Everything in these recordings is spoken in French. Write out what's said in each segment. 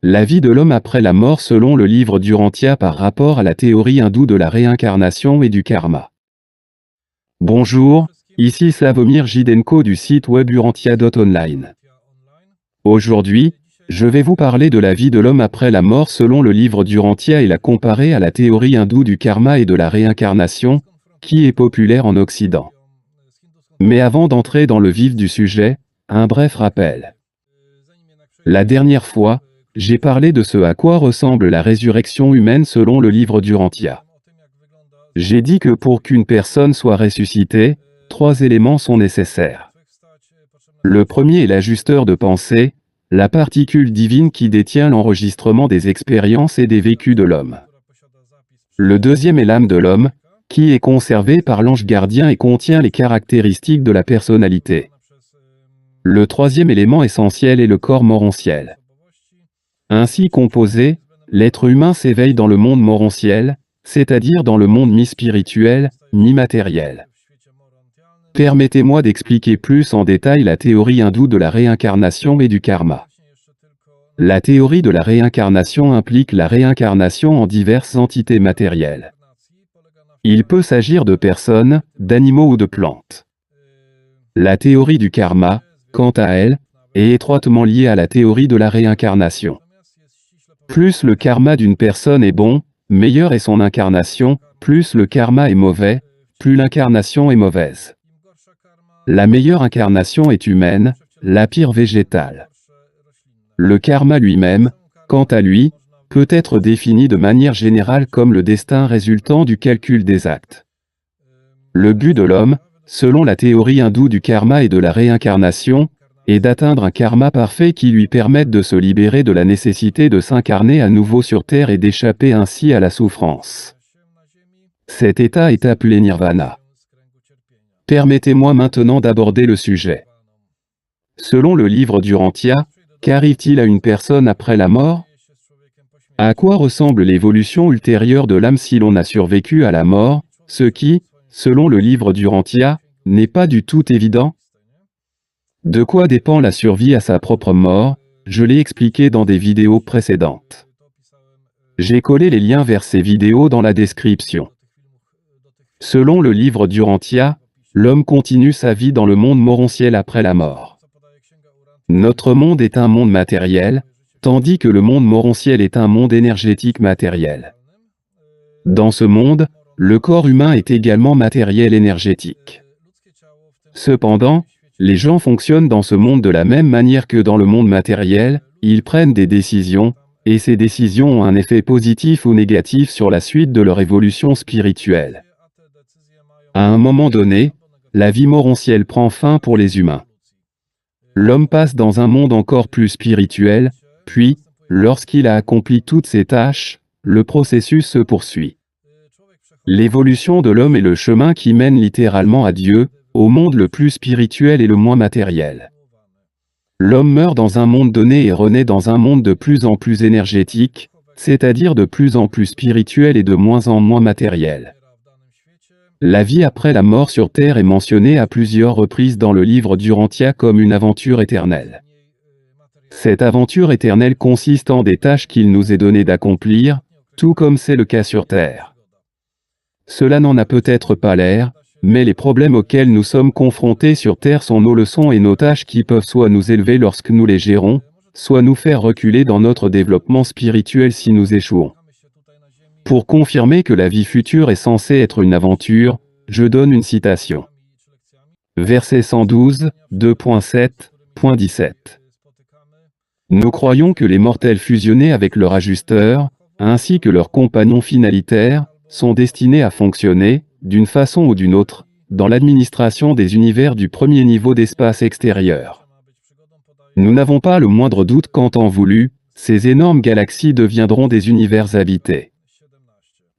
La vie de l'homme après la mort selon le livre d'Urantia par rapport à la théorie hindoue de la réincarnation et du karma. Bonjour, ici Slavomir Jidenko du site web urantia.online. Aujourd'hui, je vais vous parler de la vie de l'homme après la mort selon le livre d'Urantia et la comparer à la théorie hindoue du karma et de la réincarnation, qui est populaire en Occident. Mais avant d'entrer dans le vif du sujet, un bref rappel. La dernière fois, j'ai parlé de ce à quoi ressemble la résurrection humaine selon le livre d'Urantia. J'ai dit que pour qu'une personne soit ressuscitée, 3 éléments sont nécessaires. Le premier est l'ajusteur de pensée, la particule divine qui détient l'enregistrement des expériences et des vécus de l'homme. Le deuxième est l'âme de l'homme, qui est conservée par l'ange gardien et contient les caractéristiques de la personnalité. Le troisième élément essentiel est le corps morontiel. Ainsi composé, l'être humain s'éveille dans le monde morontiel, c'est-à-dire dans le monde mi-spirituel, mi-matériel. Permettez-moi d'expliquer plus en détail la théorie hindoue de la réincarnation et du karma. La théorie de la réincarnation implique la réincarnation en diverses entités matérielles. Il peut s'agir de personnes, d'animaux ou de plantes. La théorie du karma, quant à elle, est étroitement liée à la théorie de la réincarnation. Plus le karma d'une personne est bon, meilleure est son incarnation, plus le karma est mauvais, plus l'incarnation est mauvaise. La meilleure incarnation est humaine, la pire végétale. Le karma lui-même, quant à lui, peut être défini de manière générale comme le destin résultant du calcul des actes. Le but de l'homme, selon la théorie hindoue du karma et de la réincarnation, est d'atteindre un karma parfait qui lui permette de se libérer de la nécessité de s'incarner à nouveau sur Terre et d'échapper ainsi à la souffrance. Cet état est appelé nirvana. Permettez-moi maintenant d'aborder le sujet. Selon le livre d'Urantia, qu'arrive-t-il à une personne après la mort? À quoi ressemble l'évolution ultérieure de l'âme si l'on a survécu à la mort, ce qui, selon le livre d'Urantia, n'est pas du tout évident? De quoi dépend la survie à sa propre mort? Je l'ai expliqué dans des vidéos précédentes. J'ai collé les liens vers ces vidéos dans la description. Selon le livre d'Urantia, l'homme continue sa vie dans le monde morontiel après la mort. Notre monde est un monde matériel, tandis que le monde morontiel est un monde énergétique matériel. Dans ce monde, le corps humain est également matériel énergétique. Cependant, les gens fonctionnent dans ce monde de la même manière que dans le monde matériel, ils prennent des décisions, et ces décisions ont un effet positif ou négatif sur la suite de leur évolution spirituelle. À un moment donné, la vie morontielle prend fin pour les humains. L'homme passe dans un monde encore plus spirituel, puis, lorsqu'il a accompli toutes ses tâches, le processus se poursuit. L'évolution de l'homme est le chemin qui mène littéralement à Dieu, au monde le plus spirituel et le moins matériel. L'homme meurt dans un monde donné et renaît dans un monde de plus en plus énergétique, c'est-à-dire de plus en plus spirituel et de moins en moins matériel. La vie après la mort sur Terre est mentionnée à plusieurs reprises dans le livre d'Urantia comme une aventure éternelle. Cette aventure éternelle consiste en des tâches qu'il nous est donné d'accomplir, tout comme c'est le cas sur Terre. Cela n'en a peut-être pas l'air, mais les problèmes auxquels nous sommes confrontés sur Terre sont nos leçons et nos tâches qui peuvent soit nous élever lorsque nous les gérons, soit nous faire reculer dans notre développement spirituel si nous échouons. Pour confirmer que la vie future est censée être une aventure, je donne une citation. Verset 112, 2.7.17. Nous croyons que les mortels fusionnés avec leur ajusteur, ainsi que leurs compagnons finalitaires, sont destinés à fonctionner, d'une façon ou d'une autre, dans l'administration des univers du premier niveau d'espace extérieur. Nous n'avons pas le moindre doute qu'en temps voulu, ces énormes galaxies deviendront des univers habités.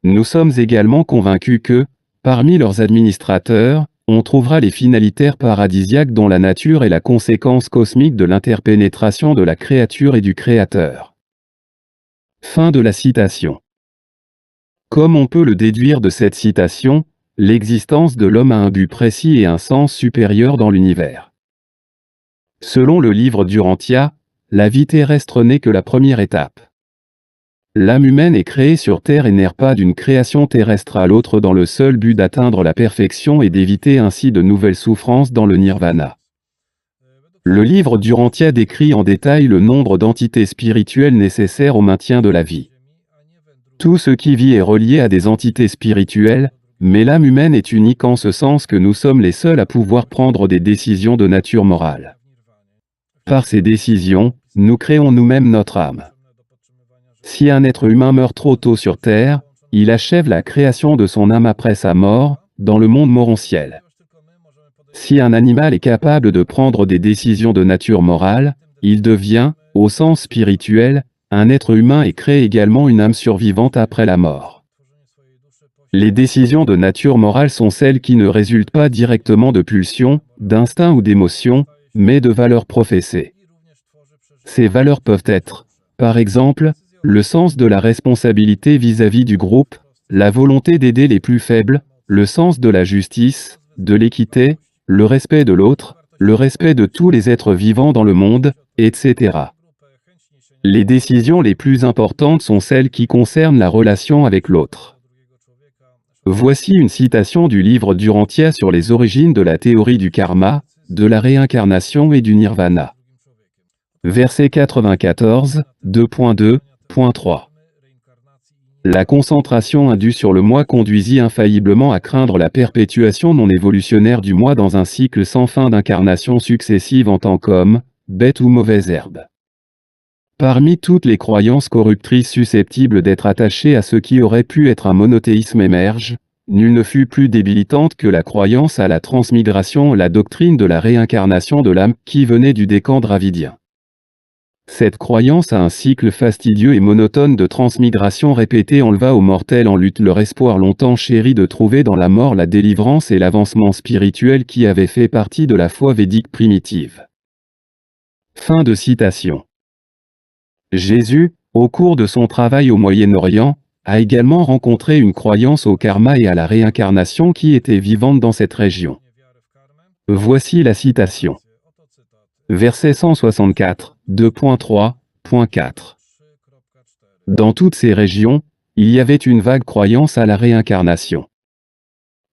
Nous sommes également convaincus que, parmi leurs administrateurs, on trouvera les finalitaires paradisiaques dont la nature est la conséquence cosmique de l'interpénétration de la créature et du Créateur. Fin de la citation. Comme on peut le déduire de cette citation, l'existence de l'homme a un but précis et un sens supérieur dans l'univers. Selon le livre d'Urantia, la vie terrestre n'est que la première étape. L'âme humaine est créée sur Terre et n'erre pas d'une création terrestre à l'autre dans le seul but d'atteindre la perfection et d'éviter ainsi de nouvelles souffrances dans le nirvana. Le livre d'Urantia décrit en détail le nombre d'entités spirituelles nécessaires au maintien de la vie. Tout ce qui vit est relié à des entités spirituelles, mais l'âme humaine est unique en ce sens que nous sommes les seuls à pouvoir prendre des décisions de nature morale. Par ces décisions, nous créons nous-mêmes notre âme. Si un être humain meurt trop tôt sur Terre, il achève la création de son âme après sa mort, dans le monde morontiel. Si un animal est capable de prendre des décisions de nature morale, il devient, au sens spirituel, un être humain et crée également une âme survivante après la mort. Les décisions de nature morale sont celles qui ne résultent pas directement de pulsions, d'instincts ou d'émotions, mais de valeurs professées. Ces valeurs peuvent être, par exemple, le sens de la responsabilité vis-à-vis du groupe, la volonté d'aider les plus faibles, le sens de la justice, de l'équité, le respect de l'autre, le respect de tous les êtres vivants dans le monde, etc. Les décisions les plus importantes sont celles qui concernent la relation avec l'autre. Voici une citation du livre d'Urantia sur les origines de la théorie du karma, de la réincarnation et du nirvana. Verset 94, 2.2.3. La concentration indue sur le moi conduisit infailliblement à craindre la perpétuation non évolutionnaire du moi dans un cycle sans fin d'incarnations successives en tant qu'homme, bête ou mauvaise herbe. Parmi toutes les croyances corruptrices susceptibles d'être attachées à ce qui aurait pu être un monothéisme émerge, nulle ne fut plus débilitante que la croyance à la transmigration, la doctrine de la réincarnation de l'âme qui venait du décan dravidien. Cette croyance à un cycle fastidieux et monotone de transmigration répétée enleva aux mortels en lutte leur espoir longtemps chéri de trouver dans la mort la délivrance et l'avancement spirituel qui avait fait partie de la foi védique primitive. Fin de citation. Jésus, au cours de son travail au Moyen-Orient, a également rencontré une croyance au karma et à la réincarnation qui était vivante dans cette région. Voici la citation. Verset 164, 2.3.4. Dans toutes ces régions, il y avait une vague croyance à la réincarnation.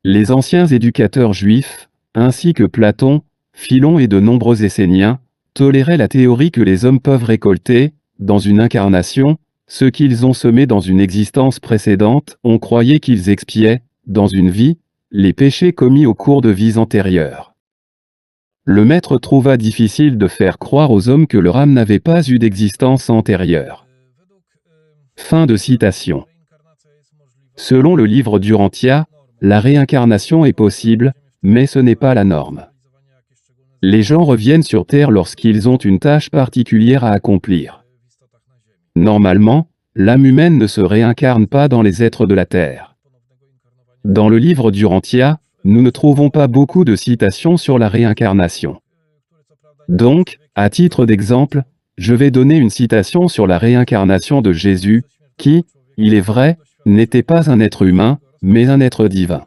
Les anciens éducateurs juifs, ainsi que Platon, Philon et de nombreux Esséniens, toléraient la théorie que les hommes peuvent récolter, dans une incarnation, ce qu'ils ont semé dans une existence précédente. On croyait qu'ils expiaient, dans une vie, les péchés commis au cours de vies antérieures. Le maître trouva difficile de faire croire aux hommes que leur âme n'avait pas eu d'existence antérieure. Fin de citation. Selon le livre d'Urantia, la réincarnation est possible, mais ce n'est pas la norme. Les gens reviennent sur Terre lorsqu'ils ont une tâche particulière à accomplir. Normalement, l'âme humaine ne se réincarne pas dans les êtres de la Terre. Dans le livre d'Urantia, nous ne trouvons pas beaucoup de citations sur la réincarnation. Donc, à titre d'exemple, je vais donner une citation sur la réincarnation de Jésus, qui, il est vrai, n'était pas un être humain, mais un être divin.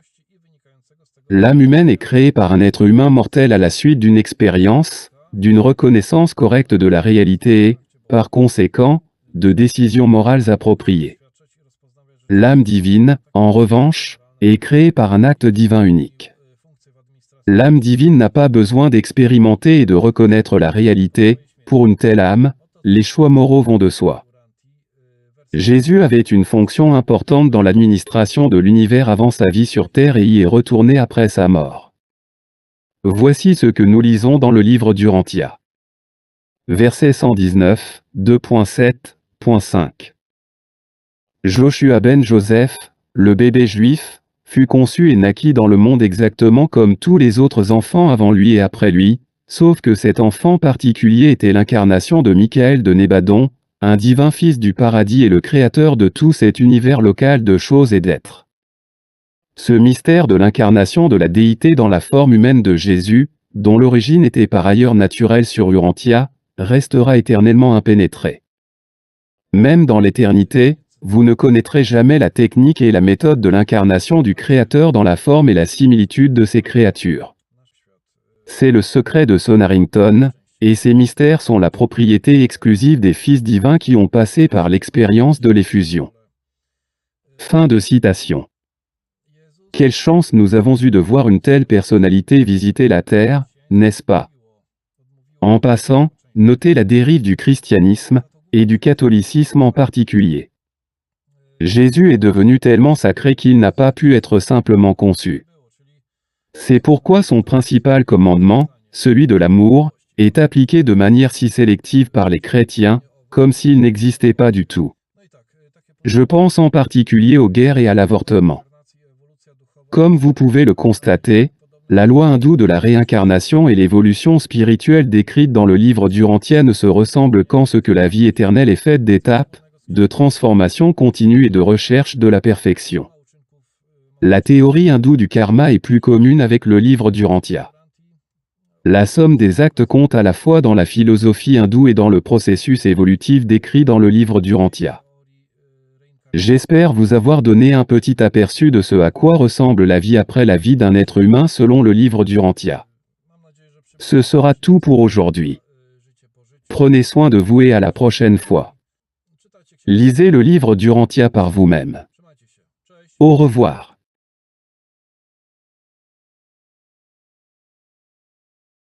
L'âme humaine est créée par un être humain mortel à la suite d'une expérience, d'une reconnaissance correcte de la réalité et, par conséquent, de décisions morales appropriées. L'âme divine, en revanche, est créée par un acte divin unique. L'âme divine n'a pas besoin d'expérimenter et de reconnaître la réalité. Pour une telle âme, les choix moraux vont de soi. Jésus avait une fonction importante dans l'administration de l'univers avant sa vie sur Terre et y est retourné après sa mort. Voici ce que nous lisons dans le livre d'Urantia. Verset 119, 2.7.5. Joshua ben Joseph, le bébé juif, fut conçu et naquit dans le monde exactement comme tous les autres enfants avant lui et après lui, sauf que cet enfant particulier était l'incarnation de Michael de Nébadon, un divin fils du paradis et le créateur de tout cet univers local de choses et d'êtres. Ce mystère de l'incarnation de la déité dans la forme humaine de Jésus, dont l'origine était par ailleurs naturelle sur Urantia, restera éternellement impénétré. Même dans l'éternité, vous ne connaîtrez jamais la technique et la méthode de l'incarnation du Créateur dans la forme et la similitude de ses créatures. C'est le secret de Son Harrington, Et ces mystères sont la propriété exclusive des fils divins qui ont passé par l'expérience de l'effusion. Fin de citation. Quelle chance nous avons eue de voir une telle personnalité visiter la terre, n'est-ce pas? En passant, notez la dérive du christianisme, et du catholicisme en particulier. Jésus est devenu tellement sacré qu'il n'a pas pu être simplement conçu. C'est pourquoi son principal commandement, celui de l'amour, est appliqué de manière si sélective par les chrétiens, comme s'il n'existait pas du tout. Je pense en particulier aux guerres et à l'avortement. Comme vous pouvez le constater, la loi hindoue de la réincarnation et l'évolution spirituelle décrite dans le livre d'Urantia ne se ressemblent qu'en ce que la vie éternelle est faite d'étapes, de transformation continue et de recherche de la perfection. La théorie hindoue du karma est plus commune avec le livre d'Urantia. La somme des actes compte à la fois dans la philosophie hindoue et dans le processus évolutif décrit dans le livre d'Urantia. J'espère vous avoir donné un petit aperçu de ce à quoi ressemble la vie après la vie d'un être humain selon le livre d'Urantia. Ce sera tout pour aujourd'hui. Prenez soin de vous et à la prochaine fois. Lisez le livre d'Urantia par vous-même. Au revoir.